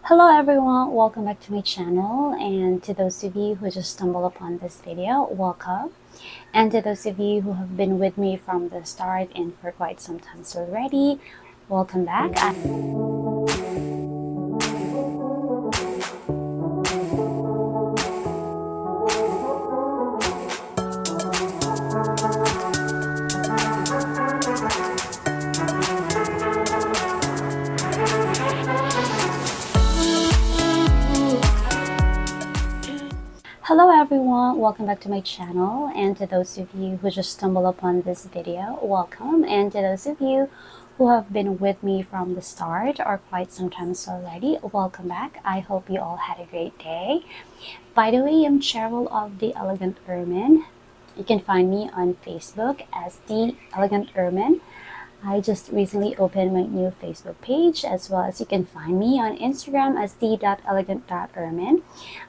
Hello everyone, welcome back to my channel, and to those of you who just stumbled upon this video, welcome. And to those of you who have been with me from the start and for quite some time already, welcome back. Hello everyone, welcome back to my channel, and to those of you who just stumbled upon this video, welcome. And to those of you who have been with me from the start or quite some time already, welcome back. I hope you all had a great day. By the way, I'm Cheryl of The Elegant Ermine. You can find me on Facebook as The Elegant Ermine. I just recently opened my new Facebook page, as well as you can find me on Instagram as the.elegant.ermine.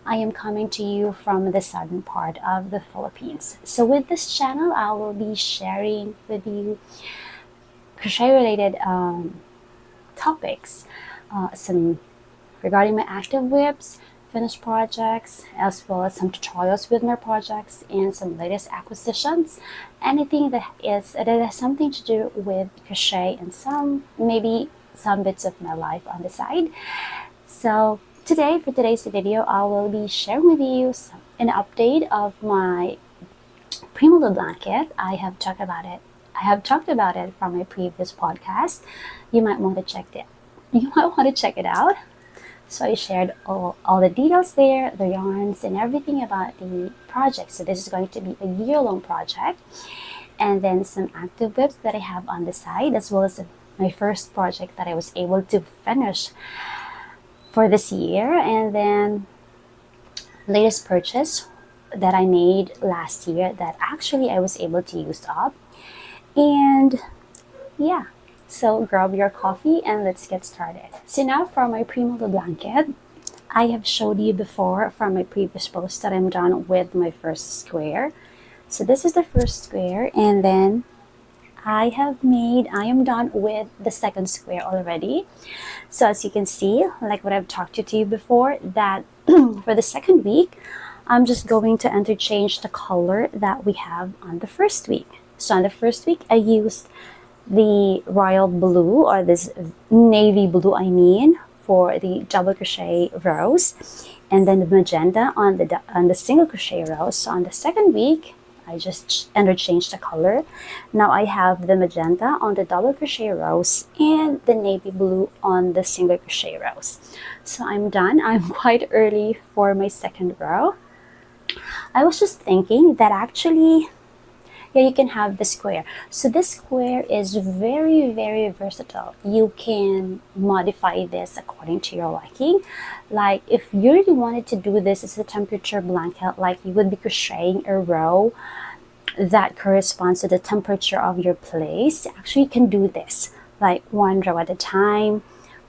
I am coming to you from the southern part of the Philippines. So with this channel, I will be sharing with you crochet related topics, some regarding my active whips, finished projects, as well as some tutorials with my projects and some latest acquisitions, anything that has something to do with crochet, and maybe some bits of my life on the side. So today, for today's video, I will be sharing with you an update of my Prima Lou blanket. I have talked about it from my previous podcast. You might want to check it out. So I shared all the details there, the yarns and everything about the project. So this is going to be a year-long project. And then some active whips that I have on the side, as well as my first project that I was able to finish for this year. And then latest purchase that I made last year that actually I was able to use up. And yeah. So grab your coffee and let's get started. So now for my Prima Lou blanket, I have showed you before from my previous post that I'm done with my first square. So this is the first square, and then I am done with the second square already. So as you can see, like what I've talked to you before, that for the second week, I'm just going to interchange the color that we have on the first week. So on the first week, I used the royal blue, or this navy blue for the double crochet rows, and then the magenta on the single crochet rows. So on the second week, I just interchanged the color. Now I have the magenta on the double crochet rows and the navy blue on the single crochet rows. So I'm done. I'm quite early for my second row. I was just thinking that actually, yeah, you can have the square. So this square is very, very versatile. You can modify this according to your liking. Like if you really wanted to do this as a temperature blanket, like you would be crocheting a row that corresponds to the temperature of your place, actually you can do this like one row at a time,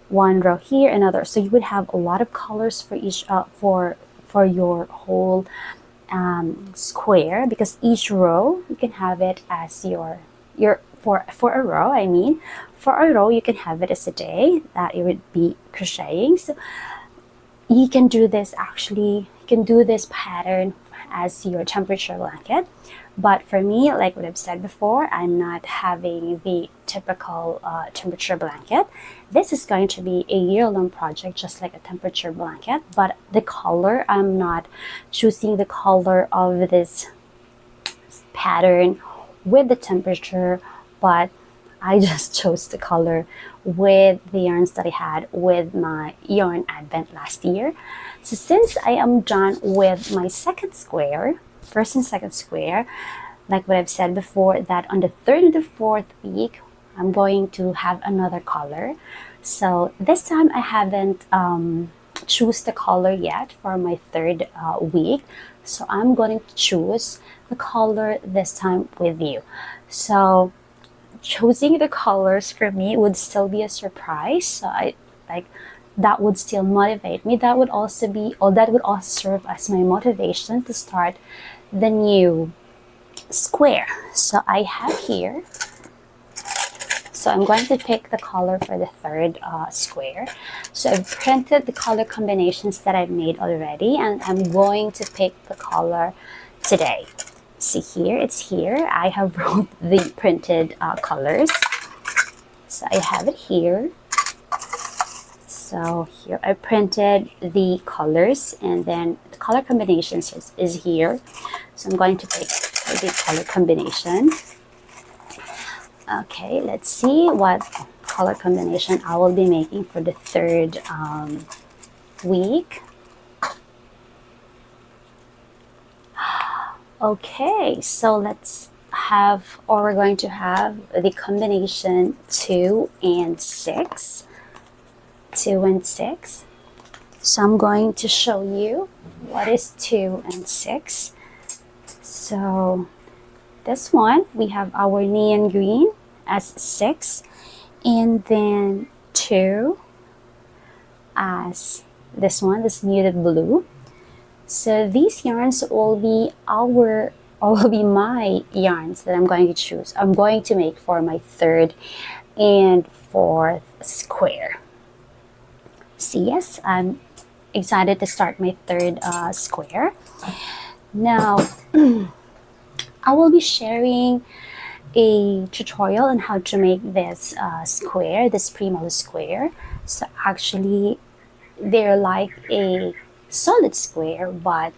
one row here, another. So you would have a lot of colors for each for your whole square, because each row you can have it as for a row. For a row you can have it as a day that you would be crocheting. So you can do this pattern as your temperature blanket. But for me, like what I've said before, I'm not having the typical temperature blanket. This is going to be a year-long project, just like a temperature blanket. But the color, I'm not choosing the color of this pattern with the temperature, but I just chose the color with the yarns that I had with my yarn advent last year. So since I am done with my first and second square, like what I've said before, that on the third and the fourth week, I'm going to have another color. So this time I haven't choose the color yet for my third week. So I'm going to choose the color this time with you. So choosing the colors for me would still be a surprise. So that would still motivate me. That would also serve as my motivation to start the new square. So I have here So I'm going to pick the color for the third square. So I've printed the color combinations that I've made already, and I'm going to pick the color today. See here, it's here. I have wrote the printed colors. So I have it here. So here I printed the colors, and then the color combinations is here. So I'm going to pick the color combination. Okay, let's see what color combination I will be making for the third week. Okay, so let's have, or we're going to have the combination 2 and 6. 2 and 6. So I'm going to show you what is 2 and 6. So this one, we have our neon green as 6, and then 2 as this one, this muted blue. So these yarns will be my yarns that I'm going to choose. I'm going to make for my third and fourth square. So yes, I'm excited to start my third square. Now, I will be sharing a tutorial on how to make this square, this Prima Lou square. So actually, they're like a solid square, but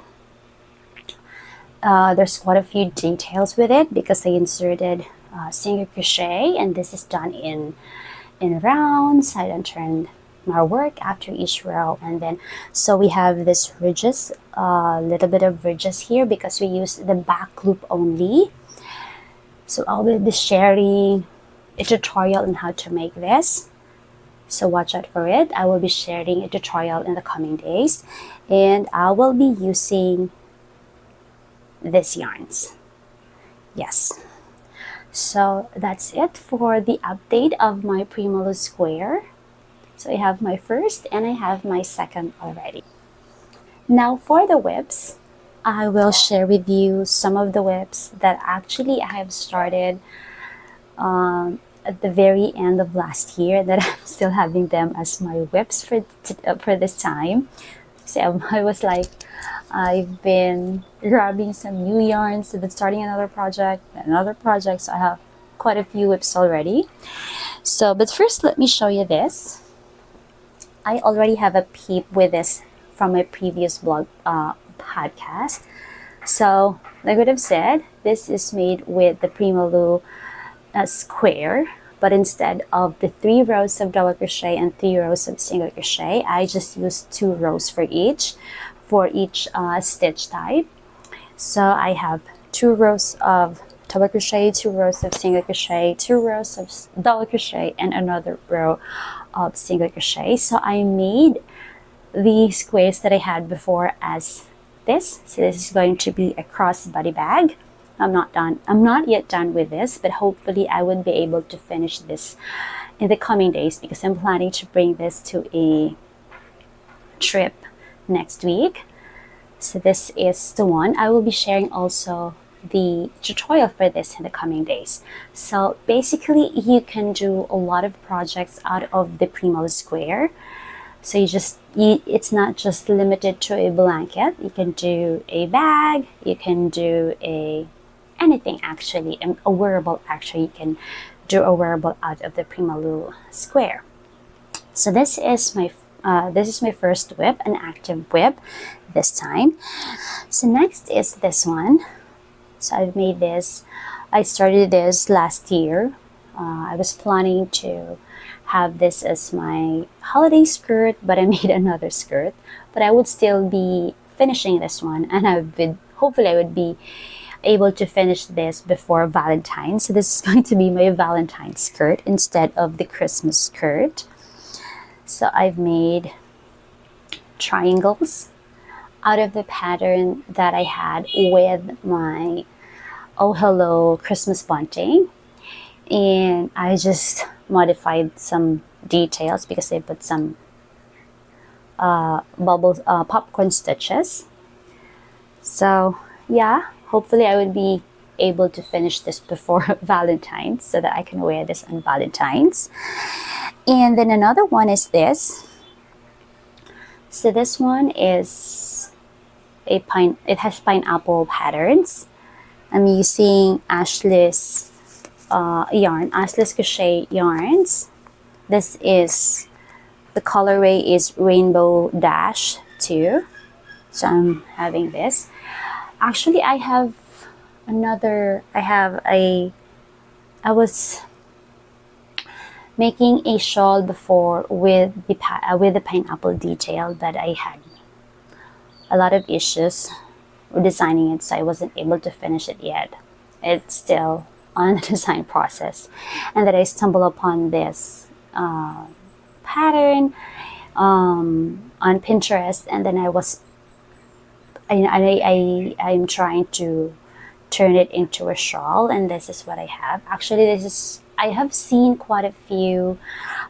there's quite a few details with it because I inserted single crochet, and this is done in rounds. I then turned my work after each row, and then so we have this ridges, a little bit of ridges here because we use the back loop only. So I'll be sharing a tutorial on how to make this, so watch out for it. I will be sharing a tutorial in the coming days, and I will be using these yarns. Yes, so that's it for the update of my Prima Lou square. So I have my first and I have my second already. Now for the whips, I will share with you some of the whips that actually I have started at the very end of last year, that I'm still having them as my whips for this time. So I was like, I've been grabbing some new yarns and then starting another project, so I have quite a few whips already. So, but first let me show you this. I already have a peep with this from my previous blog podcast. So, like what I've said, this is made with the Prima Lou square, but instead of the 3 rows of double crochet and 3 rows of single crochet, I just used 2 rows for each stitch type. So I have 2 rows of double crochet, 2 rows of single crochet, 2 rows of double crochet, and another row of single crochet. So I made the squares that I had before as this. So this is going to be a crossbody bag. I'm not yet done with this, but hopefully I would be able to finish this in the coming days because I'm planning to bring this to a trip next week. So this is the one. I will be sharing also the tutorial for this in the coming days. So basically you can do a lot of projects out of the Prima Lou square. So it's not just limited to a blanket. You can do a bag, you can do anything actually, and a wearable. Actually, you can do a wearable out of the Prima Lou square. So this is my first whip, an active whip this time. So next is this one. So I've made this. I started this last year. I was planning to have this as my holiday skirt, but I made another skirt. But I would still be finishing this one, and hopefully I would be able to finish this before Valentines. So this is going to be my Valentine's skirt instead of the Christmas skirt. So I've made triangles out of the pattern that I had with my Oh Hello Christmas bunting, and I just modified some details because I put some popcorn stitches. So yeah, hopefully I would be able to finish this before Valentine's so that I can wear this on Valentine's. And then another one is this. So this one is it has pineapple patterns. I'm using Ashley's yarn, Ashley's crochet yarns. This is, the colorway is Rainbow Dash 2. So I'm having this. Actually, I have another, I was making a shawl before with the pineapple detail, but I had a lot of issues with designing it, so I wasn't able to finish it yet. It's still on the design process. And then I stumbled upon this pattern on Pinterest, and then I'm trying to turn it into a shawl, and this is what I have. Actually, I have seen quite a few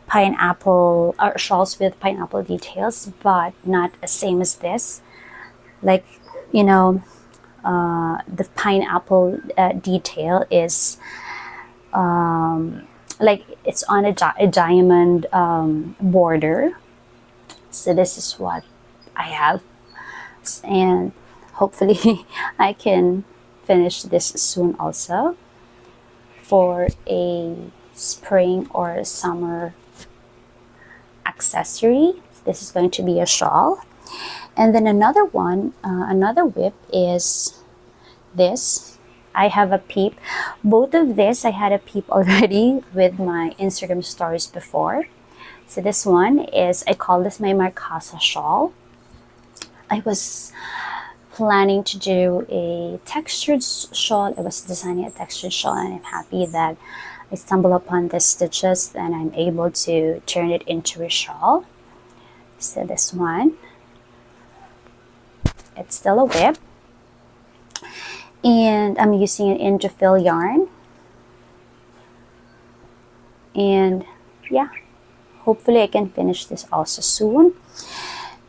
pineapple or shawls with pineapple details, but not the same as this. Like, you know, the pineapple detail is like it's on a diamond border. So this is what I have, and hopefully I can finish this soon also for a spring or summer accessory. This is going to be a shawl. And then another one, another whip is this. I have a peep. Both of this I had a peep already with my Instagram stories before. So this one is, I call this my Marcasa shawl. I was planning to do a textured shawl. I was designing a textured shawl, and I'm happy that I stumbled upon the stitches and I'm able to turn it into a shawl. So this one, it's still a whip, and I'm using an Indophil yarn. And yeah, hopefully I can finish this also soon.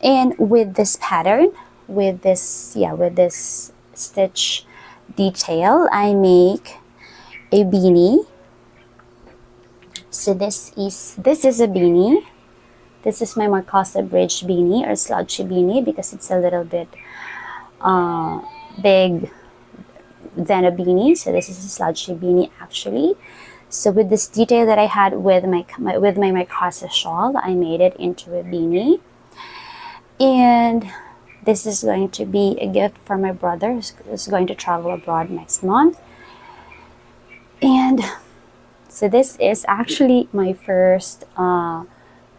And with this pattern, with this stitch detail, I make a beanie. So this is a beanie. This is my Marcasa Bridge Beanie, or slouchy beanie, because it's a little bit big than a beanie. So this is a slouchy beanie actually. So with this detail that I had with my Marcasa shawl, I made it into a beanie. And this is going to be a gift for my brother who's going to travel abroad next month. And so this is actually my first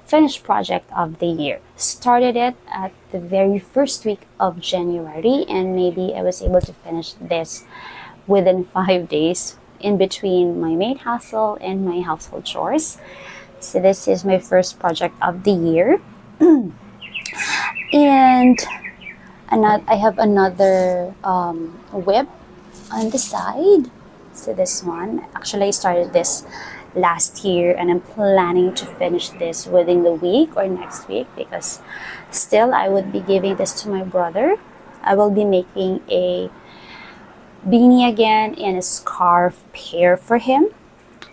finished project of the year. Started it at the very first week of January, and maybe I was able to finish this within 5 days in between my maid hustle and my household chores. So this is my first project of the year. And I have another whip on the side. So this one, actually I started this last year, and I'm planning to finish this within the week or next week, because still I would be giving this to my brother. I will be making a beanie again and a scarf pair for him.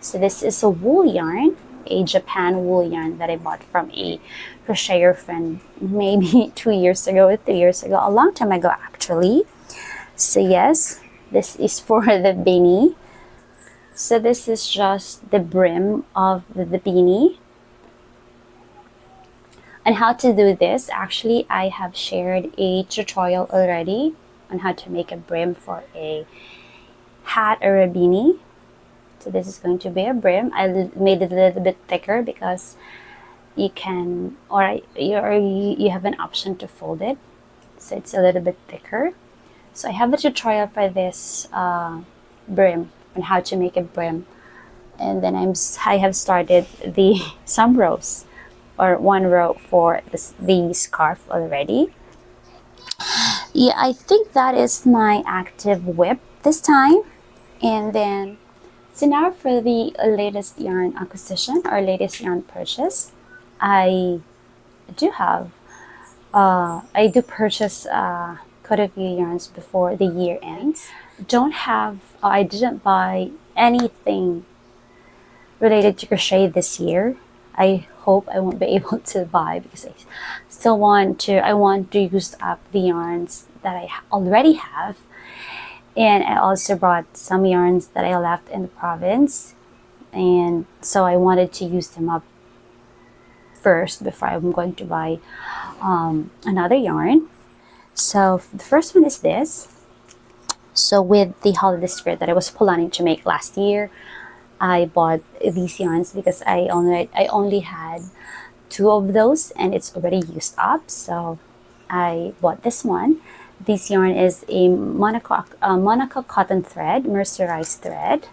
So this is a wool yarn, a Japan wool yarn that I bought from a crocheter friend maybe 2 years ago or 3 years ago, a long time ago actually. So yes, this is for the beanie. So this is just the brim of the beanie. And how to do this, actually I have shared a tutorial already on how to make a brim for a hat or a beanie. So this is going to be a brim. I made it a little bit thicker because you can, or you have an option to fold it, so it's a little bit thicker. So I have a tutorial for this brim on how to make a brim, and then I have started some rows, or one row for the scarf already. Yeah, I think that is my active whip this time. And then, so now for the latest yarn acquisition or latest yarn purchase, I do purchase quite a few yarns before the year ends. I didn't buy anything related to crochet this year. I hope I won't be able to buy because I want to use up the yarns that I already have. And I also brought some yarns that I left in the province, and so I wanted to use them up first before I'm going to buy another yarn. So the first one is this. So with the holiday skirt that I was planning to make last year, I bought these yarns because I only had 2 of those and it's already used up. So I bought this one. This yarn is a Monaco cotton thread, mercerized thread.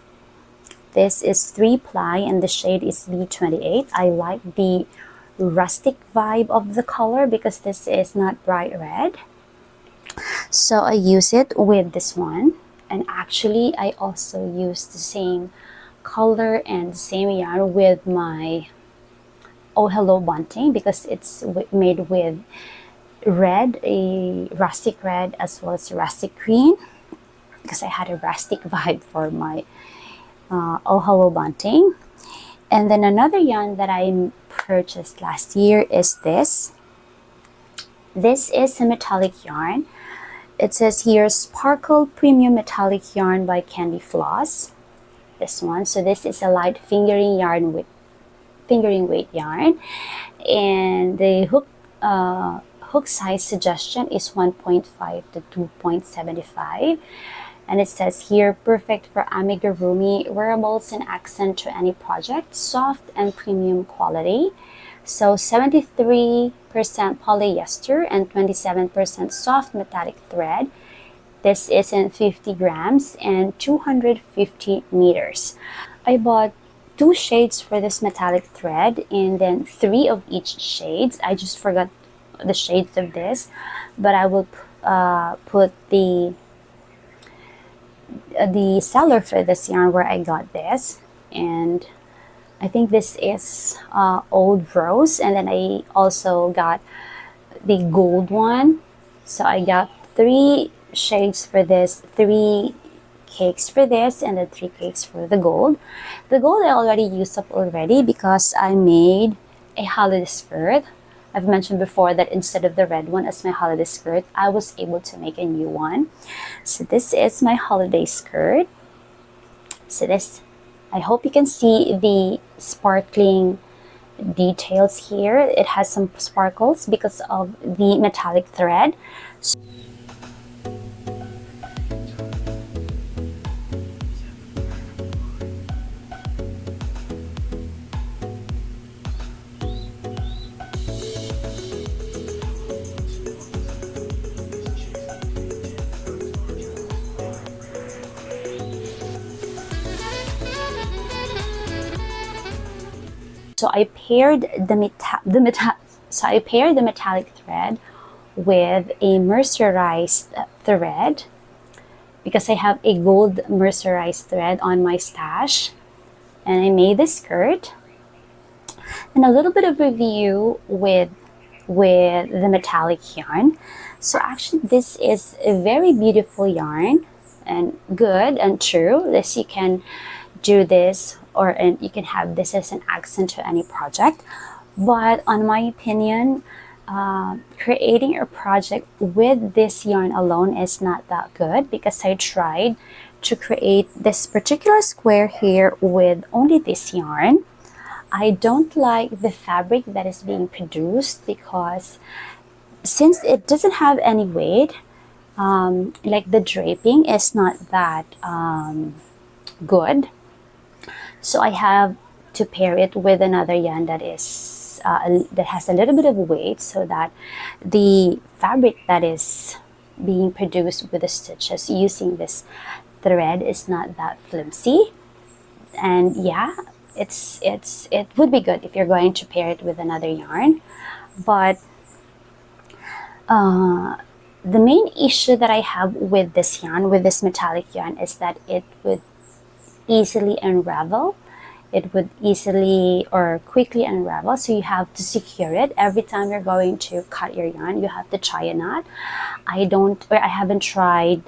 This is 3-ply and the shade is B28. I like the rustic vibe of the color because this is not bright red. So I use it with this one, and actually I also use the same color and the same yarn with my Oh Hello bunting because it's made with red, a rustic red as well as rustic green, because I had a rustic vibe for my Oh Hello bunting. And then another yarn that I purchased last year is this. This is a metallic yarn. It says here Sparkle Premium Metallic Yarn by Candy Floss. This one. So this is a light fingering weight yarn, and the hook size suggestion is 1.5 to 2.75, and it says here perfect for amigurumi wearables and accent to any project, soft and premium quality. So 73% polyester and 27% soft metallic thread. This is in 50 grams and 250 meters. I bought 2 shades for this metallic thread and then 3 of each shades. I just forgot the shades of this, but I will put the seller for this yarn where I got this, and I think this is Old Rose, and then I also got the gold one. So I got 3 shades for this, 3 cakes for this, and then 3 cakes for the gold. The gold I already used up already because I made a holiday skirt. I've mentioned before that instead of the red one as my holiday skirt, I was able to make a new one. So this is my holiday skirt. So this, I hope you can see the sparkling details here. It has some sparkles because of the metallic thread. So I paired the metallic thread with a mercerized thread because I have a gold mercerized thread on my stash, and I made this skirt. And a little bit of review with the metallic yarn. So actually this is a very beautiful yarn and good and true. This you can do this, and you can have this as an accent to any project. But on my opinion, creating a project with this yarn alone is not that good because I tried to create this particular square here with only this yarn. I don't like the fabric that is being produced because since it doesn't have any weight, like the draping is not that good. So I have to pair it with another yarn that is that has a little bit of weight, so that the fabric that is being produced with the stitches using this thread is not that flimsy. And yeah, it would be good if you're going to pair it with another yarn. But the main issue that I have with this yarn, with this metallic yarn, is that it would easily unravel it would easily or quickly unravel. So you have to secure it every time you're going to cut your yarn. You have to tie a knot. I haven't tried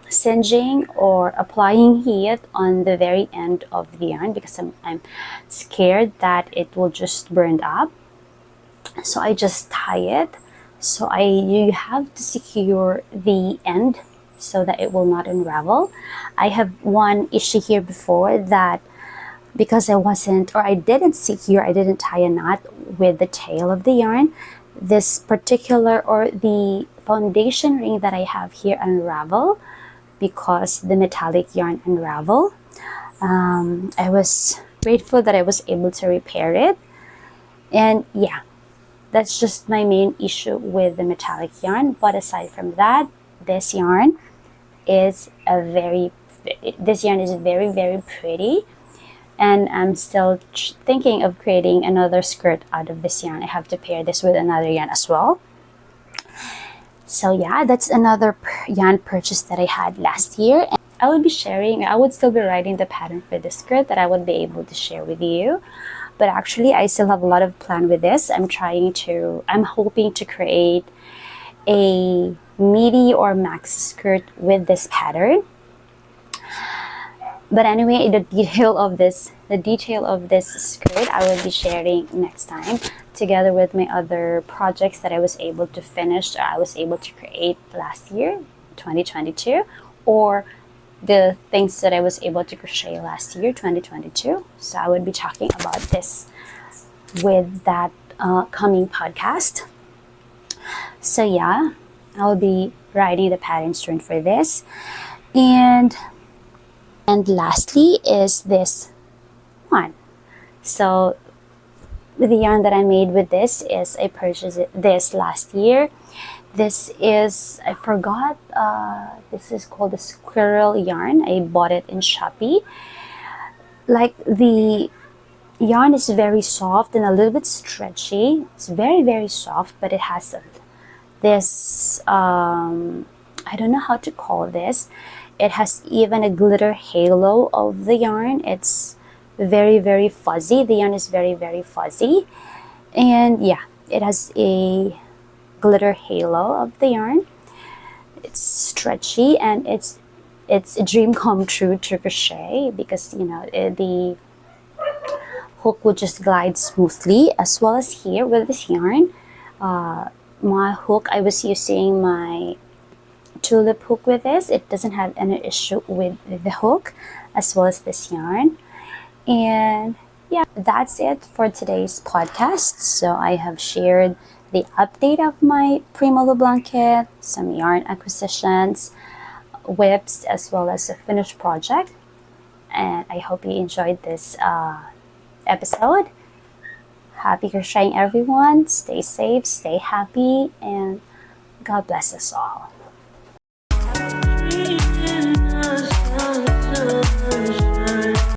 singeing or applying heat on the very end of the yarn because I'm scared that it will just burn up. So I just tie it. So you have to secure the end so that it will not unravel. I have one issue here before that because I didn't tie a knot with the tail of the yarn. This particular or the foundation ring that I have here unravel because the metallic yarn unravel. I was grateful that I was able to repair it. And yeah, that's just my main issue with the metallic yarn. But aside from that, this yarn is very, very pretty. And I'm still thinking of creating another skirt out of this yarn. I have to pair this with another yarn as well. So yeah, that's another yarn purchase that I had last year. And I would still be writing the pattern for this skirt that I would be able to share with you. But actually, I still have a lot of plan with this. I'm hoping to create a midi or maxi skirt with this pattern. But anyway, the detail of this skirt I will be sharing next time, together with my other projects that I was able to finish or I was able to create last year, 2022, or the things that I was able to crochet last year, 2022. So I would be talking about this with that coming podcast. So yeah, I'll be writing the pattern soon for this. And lastly is this one. So the yarn that I made with this is I purchased this last year. This is, I forgot, this is called the squirrel yarn. I bought it in Shopee. Like, the yarn is very soft and a little bit stretchy. It's very, very soft, but it has this, I don't know how to call this. It has even a glitter halo of the yarn. It's very, very fuzzy. The yarn is very, very fuzzy. And yeah, it has a glitter halo of the yarn. It's stretchy and it's a dream come true to crochet because, you know, the hook will just glide smoothly, as well as here with this yarn. My hook, I was using my tulip hook with this. It doesn't have any issue with the hook, as well as this yarn. And yeah, that's it for today's podcast. So I have shared the update of my Prima Lou blanket, some yarn acquisitions, whips, as well as a finished project. And I hope you enjoyed this episode. Happy crocheting, everyone. Stay safe, stay happy, and God bless us all.